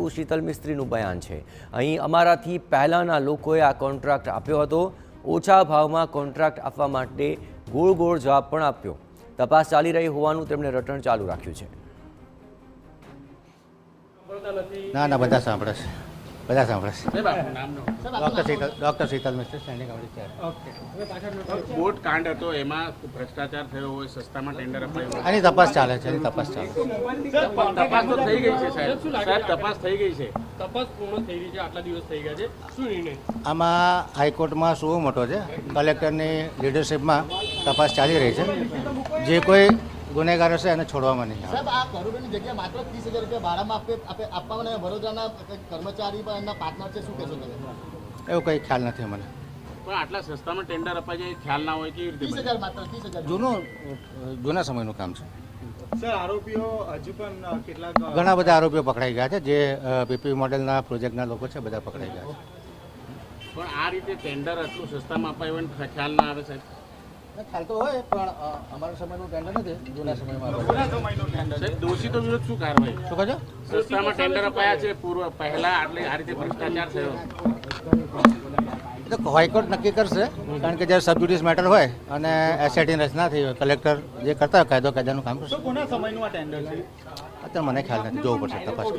તેવું શીતલ મિસ્ત્રીનું બયાન છે। અહીં અમારાથી પહેલાંના લોકોએ આ કોન્ટ્રાક્ટ આપ્યો હતો। ઓછા ભાવમાં કોન્ટ્રાક્ટ આપવા માટે ગોળ ગોળ જવાબ પણ આપ્યો। તપાસ ચાલી રહી હોવાનું તેમણે રટણ ચાલુ રાખ્યું છે। ના ના, બધા સાંભળે છે, બધા સાંભળે છે। ડૉક્ટર શીતલ મિસ્ત્રી, સ્ટેન્ડિંગ કમિટી ચેર। બોટ કાંડ હતો, એમાં ભ્રષ્ટાચાર થયો હોય, સસ્તામાં ટેન્ડર અપાયું, આની તપાસ ચાલે છે, એની તપાસ ચાલે છે। તપાસ તો થઈ ગઈ છે સાહેબ, તપાસ થઈ ગઈ છે, તપાસ પૂર્ણ થઈ ગઈ છે, આટલા દિવસ થઈ ગયા છે, શું નિર્ણય? આમાં હાઈકોર્ટમાં શું મોટો છે, કલેક્ટરની લીડરશિપમાં તપાસ ચાલી રહી છે। જે કોઈ ગુનેગાર હશે એને છોડવામાં નહીં આવે। સાહેબ, આ કરોડોની જગ્યા માત્ર 30,000 રૂપિયા ભાડામાં આપવામાં વડોદરાના કર્મચારી પણ એમના પાર્ટનર છે, શું કહેશો તમે? એવું કંઈ ખ્યાલ નથી મને। પણ આટલા સસ્તામાં ટેન્ડર અપાય છે, ખ્યાલ ના હોય કેવી રીતે? 30,000 માત્ર 30,000 જૂના સમયનું કામ છે। સર, આરોપીઓ હજુ પણ કેટલાક ઘણા બધા આરોપીઓ પકડાઈ ગયા છે। જે પીપીપી મોડેલના પ્રોજેક્ટના લોકો છે, બધા પકડાઈ ગયા છે। પણ આ રીતે ટેન્ડર આટલું સસ્તામાં અપાયું હોય ને ખ્યાલ ના આવે સાહેબ? ખ્યાલ તો હોય, પણ અમારા સમયનું ટેન્ડર નથી, જૂના સમયમાં સાહેબ, દોષિતો વિરુદ્ધ શું કાર્યવાહી? શું કહો છો? સસ્તામાં ટેન્ડર અપાયા છે, પહેલા આ રીતે ભ્રષ્ટાચાર થયો? તો હાઈકોર્ટ નક્કી કરશે, કારણ કે જ્યારે સબજુડિસ મેટર હોય અને એસઆઈટીની રચના થઈ હોય, કલેક્ટર જે કરતા હોય કાયદાનું કામ કરશે। કોના સમયનું આ ટેન્ડર છે? અત્યારે મને ખ્યાલ નથી, જોવું પડશે, તપાસ